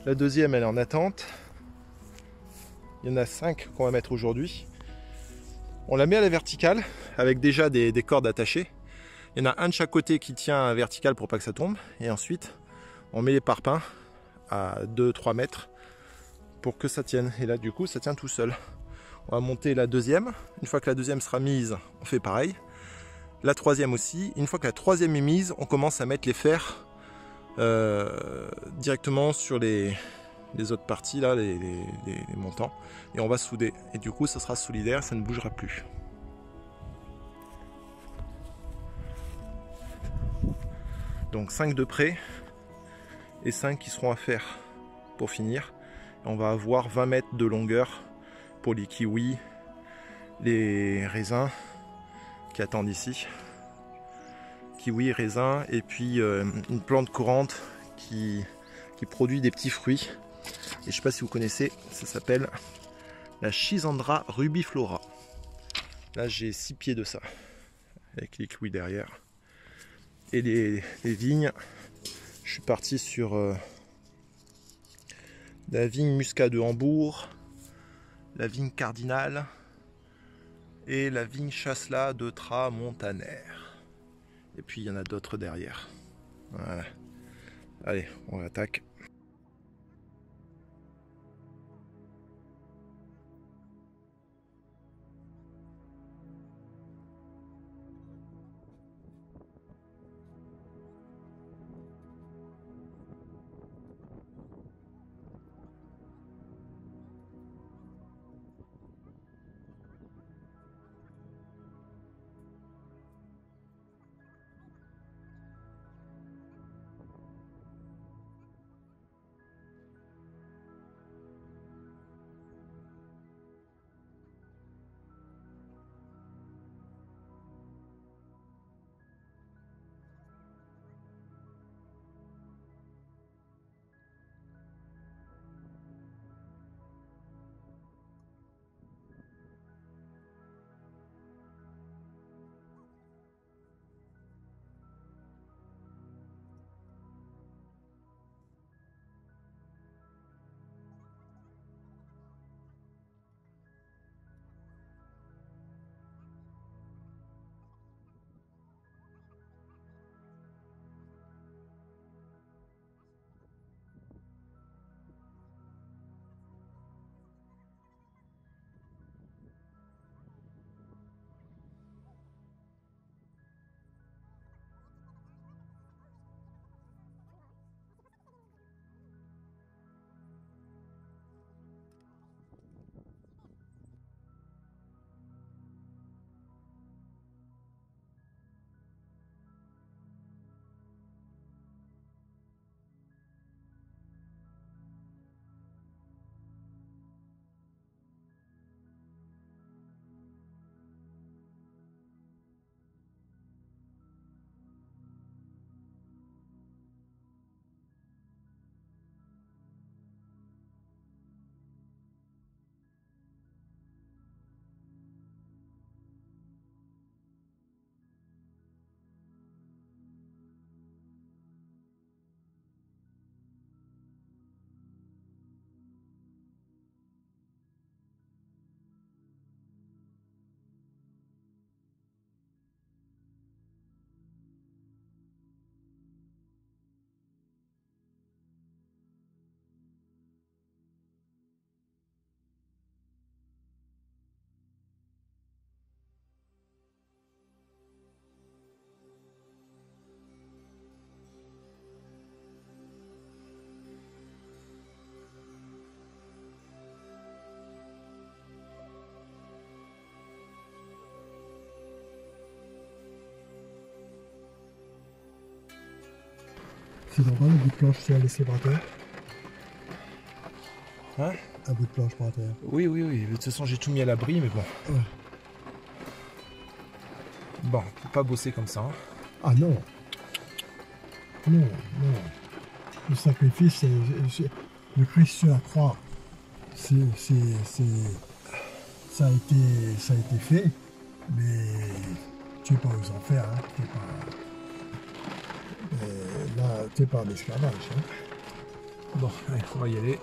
La deuxième, elle est en attente. Il y en a 5 qu'on va mettre aujourd'hui. On la met à la verticale avec déjà des cordes attachées. Il y en a un de chaque côté qui tient vertical pour pas que ça tombe. Et ensuite, on met les parpaings à 2-3 mètres pour que ça tienne. Et là, du coup, ça tient tout seul. On va monter la deuxième. Une fois que la deuxième sera mise, on fait pareil. La troisième aussi. Une fois que la troisième est mise, on commence à mettre les fers directement sur les autres parties, là, les montants. Et on va souder. Et du coup, ça sera solidaire, ça ne bougera plus. Donc 5 de près et 5 qui seront à faire pour finir. Et on va avoir 20 mètres de longueur pour les kiwis, les raisins qui attendent ici. Kiwis, raisins et puis une plante courante qui produit des petits fruits. Et je ne sais pas si vous connaissez, ça s'appelle la Schisandra rubiflora. Là j'ai 6 pieds de ça, avec les kiwis derrière. Et les vignes, je suis parti sur la vigne Muscat de Hambourg, la vigne Cardinal et la vigne Chasselas de Tramontaner. Et puis il y en a d'autres derrière. Voilà. Allez, on attaque. C'est normal, un bout de planche, tu l'as laissé par terre? Hein? Un bout de planche par terre. Oui, oui, oui. De toute façon, j'ai tout mis à l'abri, mais bon. Ouais. Bon, faut pas bosser comme ça. Hein. Ah non. Non, non. Le sacrifice, le Christ sur la croix, ça a été fait, mais tu n'es pas aux enfers, hein. Là, tu n'es pas en esclavage. Hein. Bon, allez, on va y aller.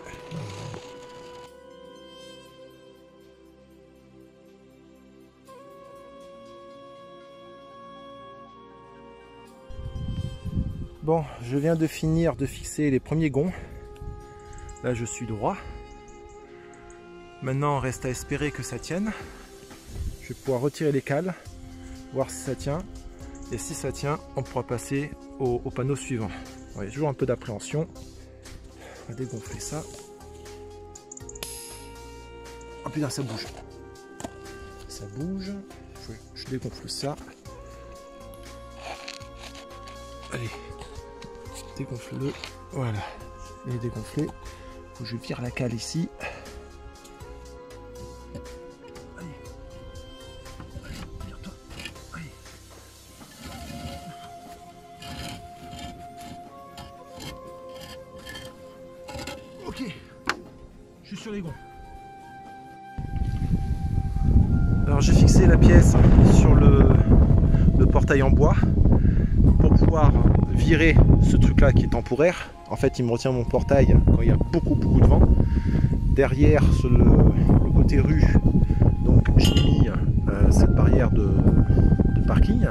Bon, je viens de finir de fixer les premiers gonds. Là, je suis droit. Maintenant, il reste à espérer que ça tienne. Je vais pouvoir retirer les cales, voir si ça tient. Et si ça tient, on pourra passer au panneau suivant. Il y a toujours un peu d'appréhension. On va dégonfler ça. Oh putain, ça bouge. Ça bouge. Je dégonfle ça. Allez. Dégonfle-le. Voilà. Il est dégonflé. Faut que je vire la cale ici. Allez. Allez, vire-toi. Allez. Ok. Je suis sur les gonds. Alors j'ai fixé la pièce sur le portail en bois pour pouvoir virer ce truc là qui est temporaire. En fait il me retient mon portail quand il y a beaucoup de vent. Derrière sur le côté rue, donc j'ai mis cette barrière de parking.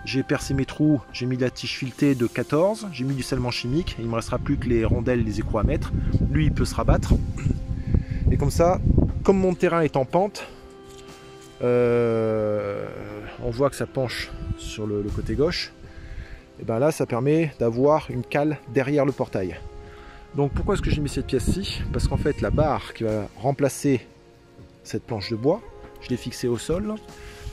J'ai percé mes trous, j'ai mis la tige filetée de 14, j'ai mis du scellement chimique, il ne me restera plus que les rondelles et les écrous à mettre. Lui il peut se rabattre. Et comme ça, comme mon terrain est en pente, on voit que ça penche sur le côté gauche. Et bien là ça permet d'avoir une cale derrière le portail. Donc pourquoi est-ce que j'ai mis cette pièce-ci? Parce qu'en fait la barre qui va remplacer cette planche de bois, je l'ai fixée au sol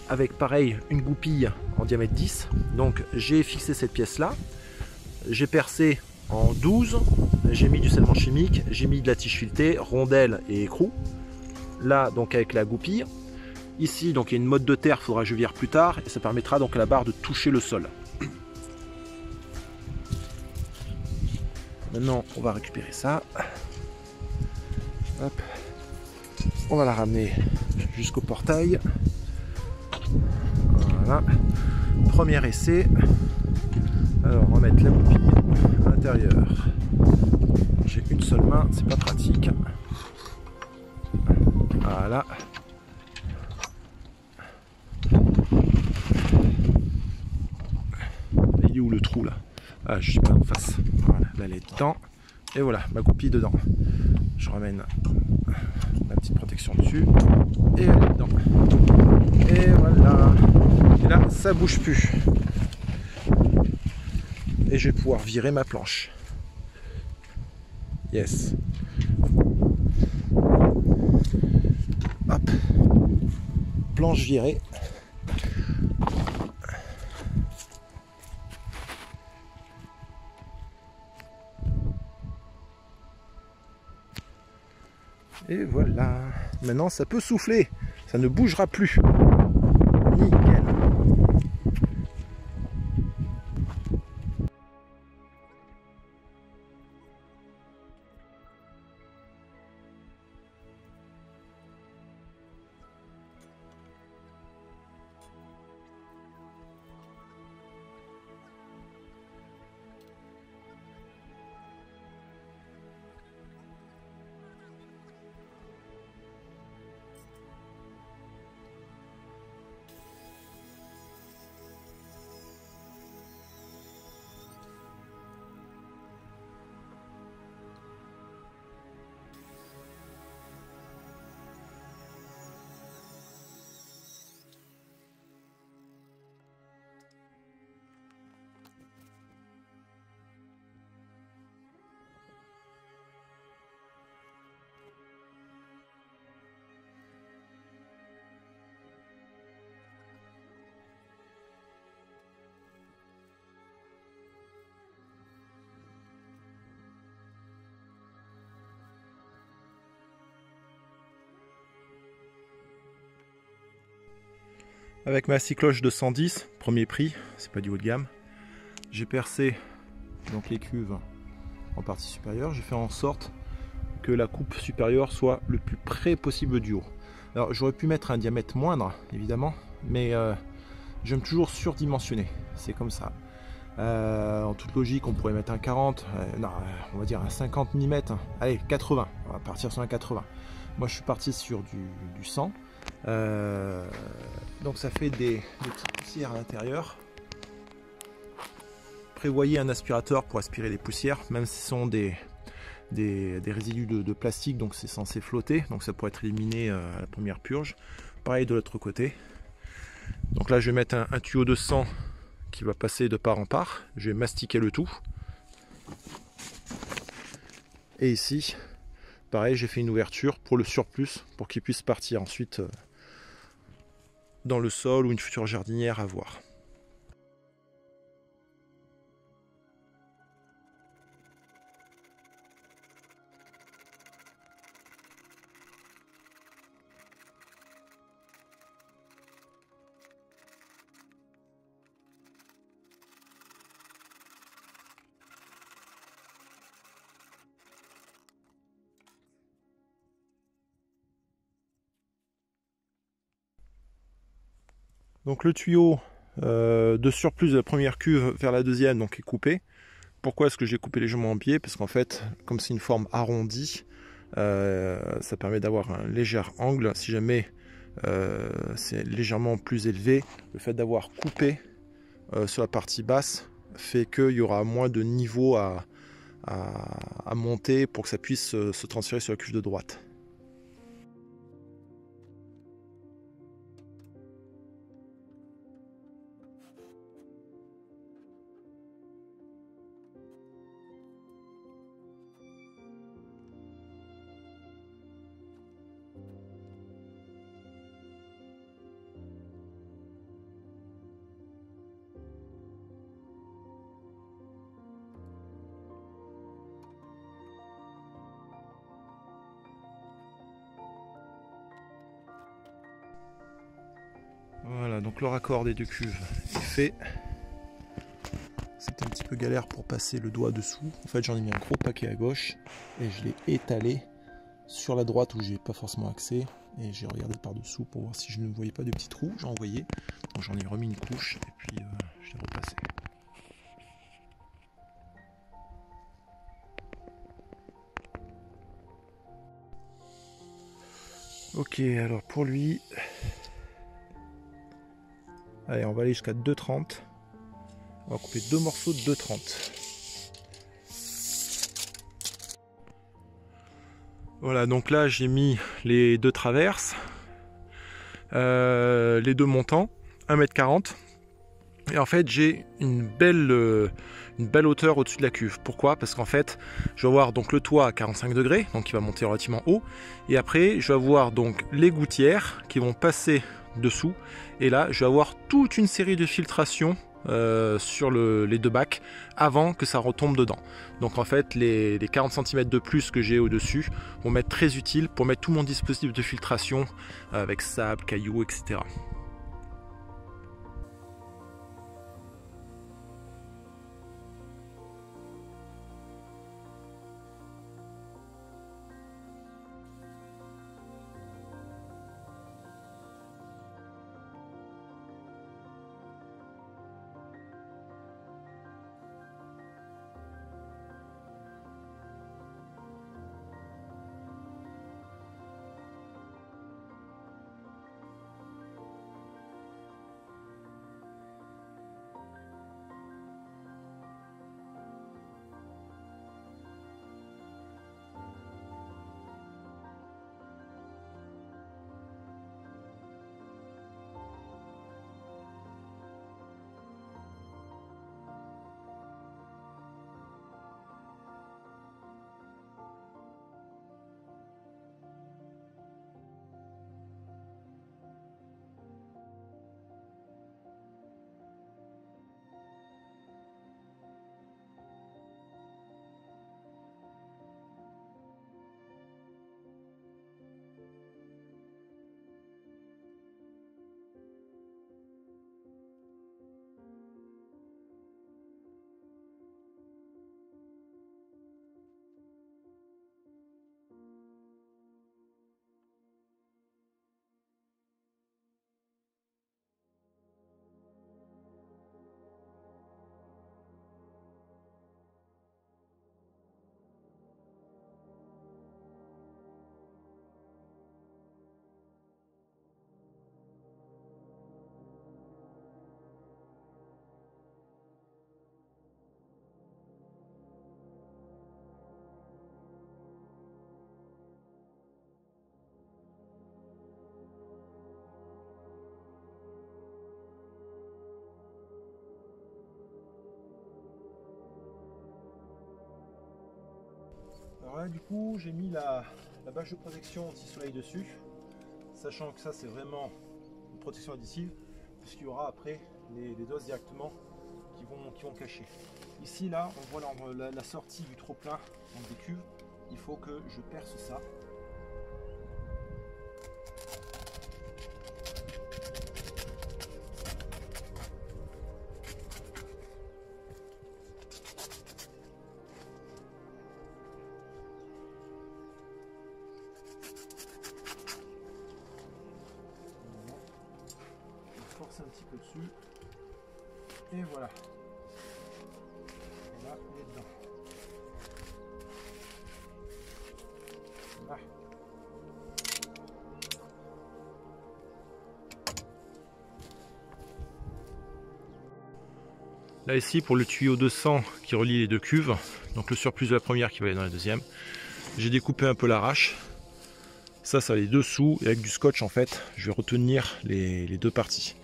avec pareil une goupille en diamètre 10. Donc j'ai fixé cette pièce là, j'ai percé en 12, j'ai mis du scellement chimique, j'ai mis de la tige filetée, rondelle et écrou. Là donc avec la goupille. Ici donc il y a une motte de terre, il faudra que je vire plus tard et ça permettra donc à la barre de toucher le sol. Maintenant, on va récupérer ça. Hop. On va la ramener jusqu'au portail. Voilà. Premier essai. Alors, on va mettre la goupille à l'intérieur. J'ai une seule main, c'est pas pratique. Voilà. Il est où le trou là? Ah, je suis pas en face. Voilà, là elle est dedans. Et voilà, ma goupille dedans. Je ramène ma petite protection dessus. Et elle est dedans. Et voilà. Et là, ça bouge plus. Et je vais pouvoir virer ma planche. Yes. Hop. Planche virée. Et voilà, maintenant ça peut souffler, ça ne bougera plus. Nickel. Avec ma scie cloche de 110, premier prix, c'est pas du haut de gamme. J'ai percé donc les cuves en partie supérieure. J'ai fait en sorte que la coupe supérieure soit le plus près possible du haut. Alors j'aurais pu mettre un diamètre moindre évidemment, mais j'aime toujours surdimensionner, c'est comme ça. En toute logique, on pourrait mettre un 40, non, on va dire un 50 mm. Allez, 80, on va partir sur un 80. Moi, je suis parti sur du 100. Donc ça fait des petites poussières à l'intérieur. Prévoyez un aspirateur pour aspirer les poussières, même si ce sont des résidus de plastique, donc c'est censé flotter, donc ça pourrait être éliminé à la première purge. Pareil de l'autre côté. Donc là je vais mettre un tuyau de sang qui va passer de part en part. Je vais mastiquer le tout. Et ici, pareil, j'ai fait une ouverture pour le surplus, pour qu'il puisse partir ensuite dans le sol ou une future jardinière à voir. Donc le tuyau de surplus de la première cuve vers la deuxième donc, est coupé. Pourquoi est-ce que j'ai coupé légèrement en biais? Parce qu'en fait, comme c'est une forme arrondie, ça permet d'avoir un léger angle. Si jamais c'est légèrement plus élevé, le fait d'avoir coupé sur la partie basse fait qu'il y aura moins de niveau à monter pour que ça puisse se transférer sur la cuve de droite. Voilà, donc le raccord des deux cuves est fait. C'était un petit peu galère pour passer le doigt dessous. En fait, j'en ai mis un gros paquet à gauche et je l'ai étalé sur la droite où j'ai pas forcément accès. Et j'ai regardé par dessous pour voir si je ne voyais pas de petits trous. J'en voyais. Donc j'en ai remis une couche et puis je l'ai repassé. Ok, alors pour lui, allez, on va aller jusqu'à 2,30. On va couper deux morceaux de 2,30. Voilà, donc là j'ai mis les deux traverses, les deux montants, 1,40 m. Et en fait j'ai une belle hauteur au-dessus de la cuve. Pourquoi? Parce qu'en fait je vais avoir donc le toit à 45 degrés, donc il va monter relativement haut. Et après je vais avoir donc les gouttières qui vont passer dessous. Et là je vais avoir toute une série de filtrations sur les deux bacs avant que ça retombe dedans. Donc en fait les 40 cm de plus que j'ai au dessus vont m'être très utiles pour mettre tout mon dispositif de filtration avec sable, cailloux, etc. Alors là, du coup, j'ai mis la bâche de protection anti-soleil dessus, sachant que ça, c'est vraiment une protection additive, puisqu'il y aura après les doses directement qui vont cacher. Ici, là, on voit la sortie du trop-plein des cuves. Il faut que je perce ça. Un petit peu dessus et voilà. Et là, on est dedans. Voilà. Là ici pour le tuyau 200 qui relie les deux cuves, donc le surplus de la première qui va aller dans la deuxième, j'ai découpé un peu l'arrache. Ça va aller dessous et avec du scotch en fait, je vais retenir les deux parties.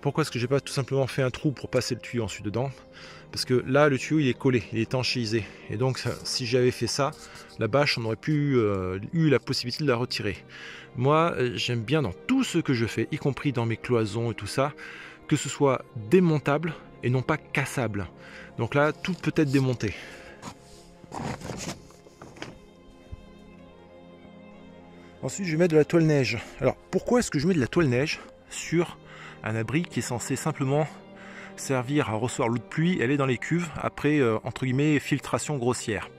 Pourquoi est-ce que j'ai pas tout simplement fait un trou pour passer le tuyau ensuite dedans? Parce que là le tuyau il est collé, il est étanchéisé et donc si j'avais fait ça, la bâche on aurait pu eu la possibilité de la retirer. Moi j'aime bien dans tout ce que je fais, y compris dans mes cloisons et tout ça, que ce soit démontable et non pas cassable. Donc là tout peut être démonté. Ensuite je vais mettre de la toile neige. Alors pourquoi est-ce que je mets de la toile neige sur un abri qui est censé simplement servir à recevoir l'eau de pluie, elle est dans les cuves après entre guillemets filtration grossière.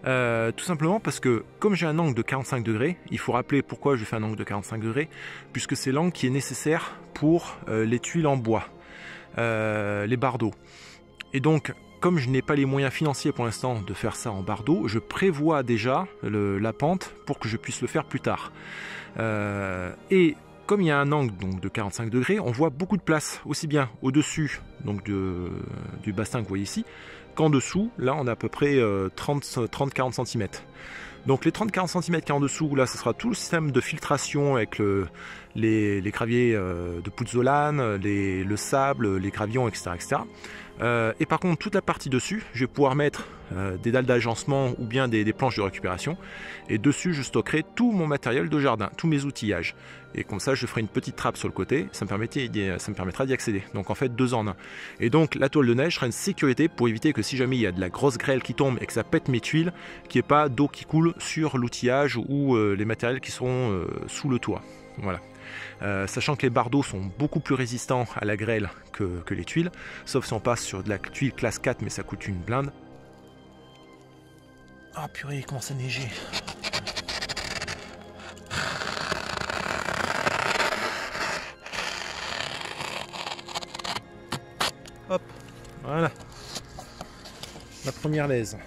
Tout simplement parce que comme j'ai un angle de 45 degrés, il faut rappeler pourquoi je fais un angle de 45 degrés, puisque c'est l'angle qui est nécessaire pour les tuiles en bois, les bardeaux. Et donc comme je n'ai pas les moyens financiers pour l'instant de faire ça en bardeau, je prévois déjà la pente pour que je puisse le faire plus tard. Et comme il y a un angle donc, de 45 degrés, on voit beaucoup de place, aussi bien au-dessus du bassin que vous voyez ici, qu'en dessous, là on a à peu près 30-40 cm. Donc les 30-40 cm qui est en dessous, là ce sera tout le système de filtration avec les graviers de pouzzolane, le sable, les gravillons, etc. Et par contre toute la partie dessus, je vais pouvoir mettre des dalles d'agencement ou bien des planches de récupération. Et dessus je stockerai tout mon matériel de jardin, tous mes outillages. Et comme ça je ferai une petite trappe sur le côté, ça me permettra d'y accéder. Donc en fait 2 en 1. Et donc la toile de neige sera une sécurité pour éviter que si jamais il y a de la grosse grêle qui tombe et que ça pète mes tuiles, qu'il n'y ait pas d'eau qui coule sur l'outillage ou les matériels qui sont sous le toit. Voilà. Sachant que les bardeaux sont beaucoup plus résistants à la grêle que les tuiles, sauf si on passe sur de la tuile classe 4, mais ça coûte une blinde. Ah purée, il commence à neiger. Hop, voilà. La première laise.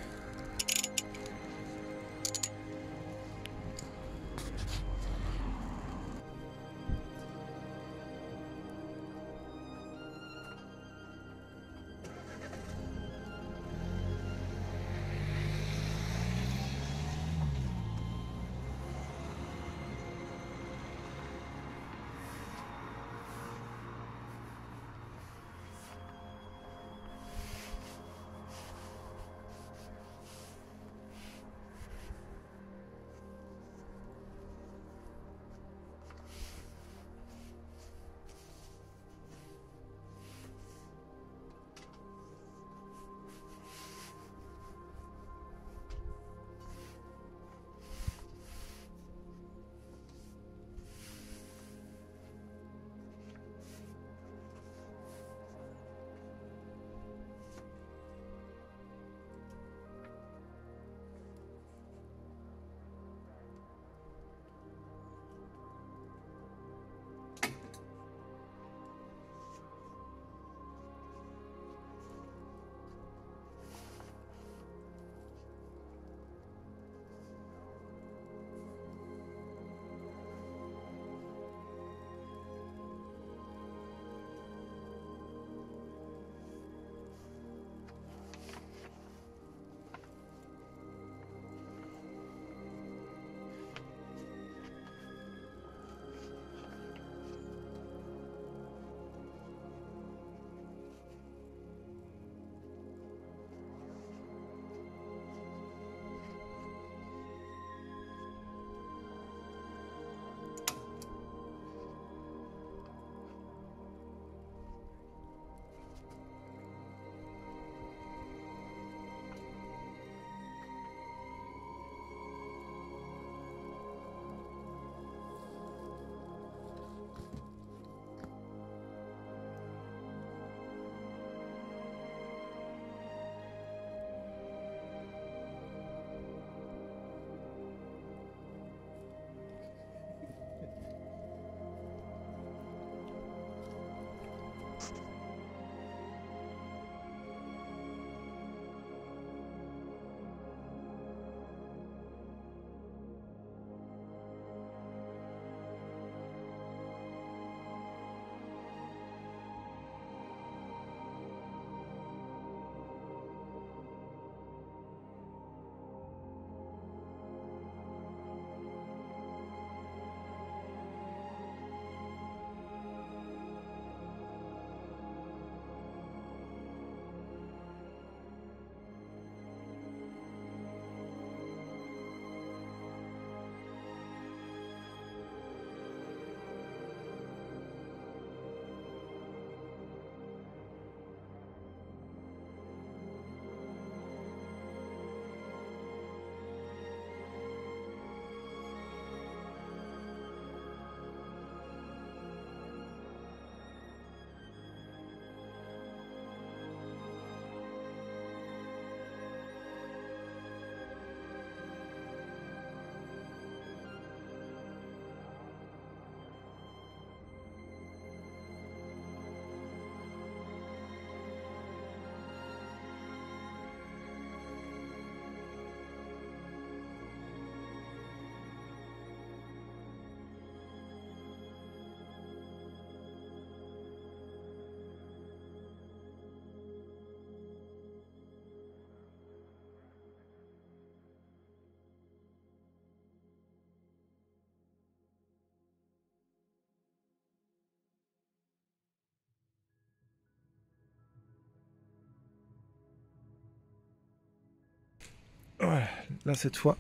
Voilà, là cette fois,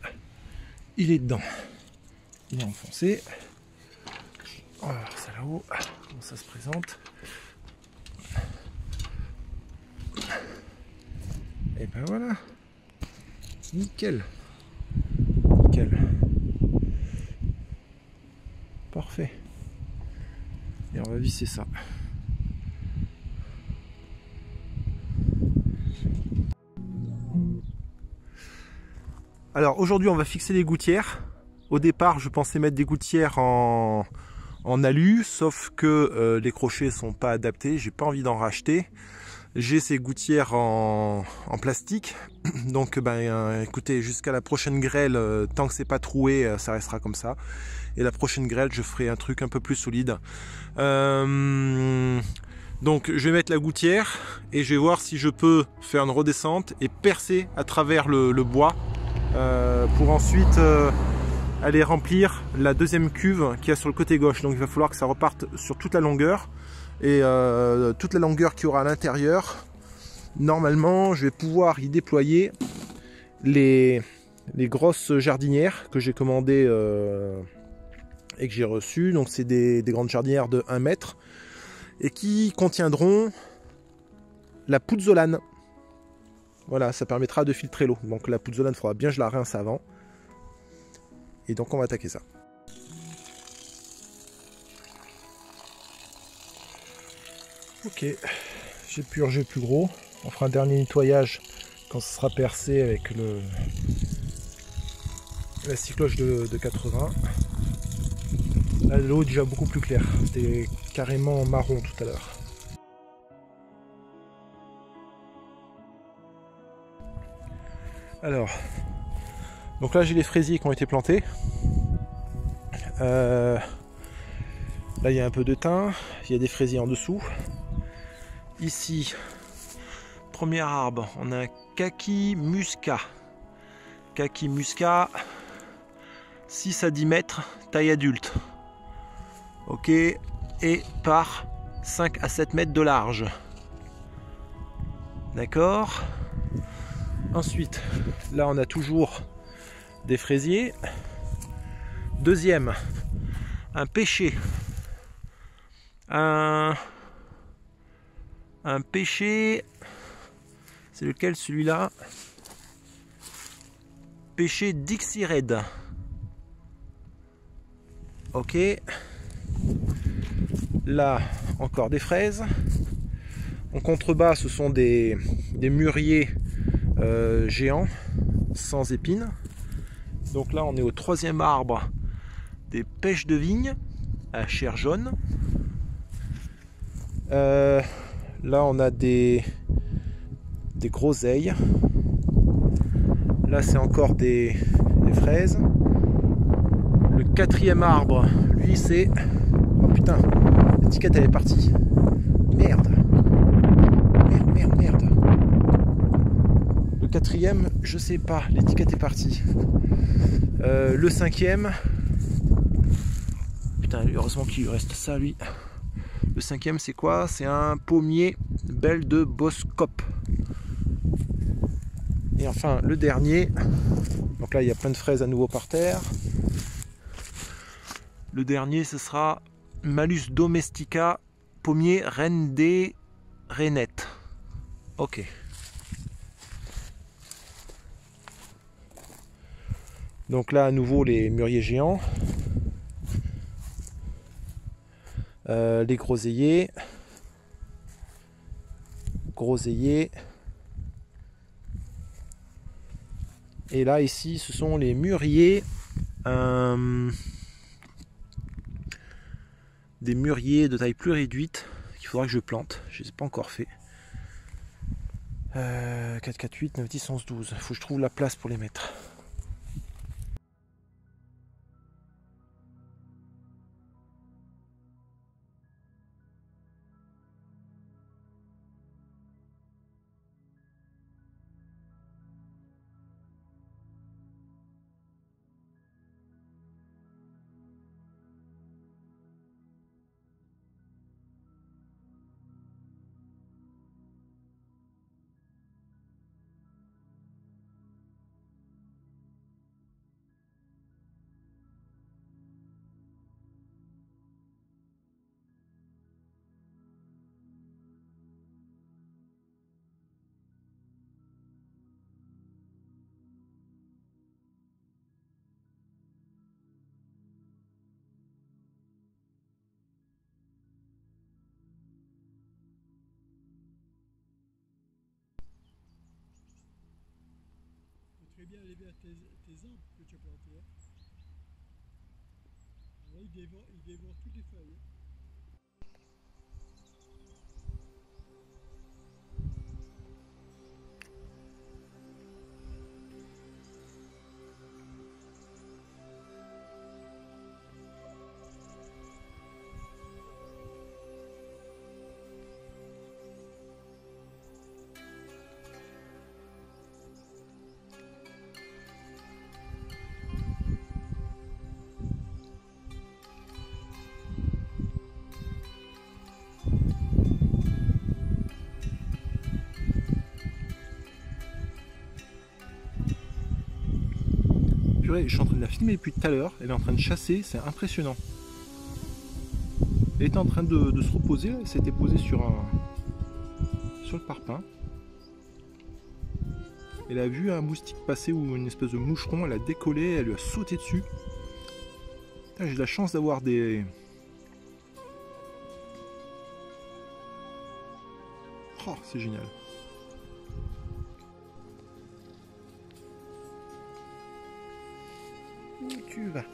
il est dedans. Il est enfoncé. Voilà, ça là-haut, comment ça se présente. Et ben voilà. Nickel. Nickel. Parfait. Et on va visser ça. Alors aujourd'hui on va fixer les gouttières. Au départ je pensais mettre des gouttières en alu, sauf que les crochets sont pas adaptés, j'ai pas envie d'en racheter. J'ai ces gouttières en plastique, donc écoutez, jusqu'à la prochaine grêle, tant que c'est pas troué, ça restera comme ça. Et la prochaine grêle, je ferai un truc un peu plus solide. Donc je vais mettre la gouttière et je vais voir si je peux faire une redescente et percer à travers le bois pour ensuite aller remplir la deuxième cuve qui est sur le côté gauche. Donc il va falloir que ça reparte sur toute la longueur. Et toute la longueur qu'il y aura à l'intérieur, normalement je vais pouvoir y déployer les grosses jardinières que j'ai commandées et que j'ai reçues. Donc c'est des grandes jardinières de 1 mètre et qui contiendront la pouzzolane. Voilà, ça permettra de filtrer l'eau. Donc la pouzzolane, il faudra bien que je la rince avant. Et donc on va attaquer ça. Ok, j'ai purgé plus gros. On fera un dernier nettoyage quand ce sera percé avec la cycloche de 80. Là l'eau est déjà beaucoup plus claire. C'était carrément marron tout à l'heure. Alors, donc là j'ai les fraisiers qui ont été plantés. Là il y a un peu de thym, il y a des fraisiers en dessous. Ici, premier arbre, on a un kaki muscat. Kaki muscat, 6 à 10 mètres, taille adulte. Ok, et par 5 à 7 mètres de large. D'accord. Ensuite, là on a toujours des fraisiers. Deuxième, un pêcher. Un pêcher, c'est lequel celui-là? Pêcher Dixie Red. Ok. Là, encore des fraises. En contrebas, ce sont des mûriers géants, sans épines. Donc là, on est au troisième arbre des pêches de vigne à chair jaune. Là, on a des groseilles. Là, c'est encore des fraises. Le quatrième arbre, lui, c'est... Oh putain, l'étiquette, elle est partie. Merde. Merde. Le quatrième, je sais pas, l'étiquette est partie. Le cinquième... Putain, heureusement qu'il reste ça, lui. Le cinquième, c'est quoi? C'est un pommier belle de Boskop. Et enfin, le dernier. Donc là, il y a plein de fraises à nouveau par terre. Le dernier, ce sera Malus domestica, pommier reine des rainettes. Ok. Donc là, à nouveau, les mûriers géants. Les groseilliers. Et là, ici, ce sont les mûriers. Des mûriers de taille plus réduite qu'il faudra que je plante. Je ne les ai pas encore fait. 4, 4, 8, 9, 10, 11, 12. Il faut que je trouve la place pour les mettre. elle est bien tes arbres que tu as plantés. Hein. Alors là, il dévore toutes les feuilles. Hein. Je suis en train de la filmer depuis tout à l'heure, elle est en train de chasser, c'est impressionnant. Elle était en train de se reposer, elle s'était posée sur le parpaing. Elle a vu un moustique passer ou une espèce de moucheron, elle a décollé, elle lui a sauté dessus. J'ai de la chance d'avoir des... Oh, c'est génial. Où tu vas ?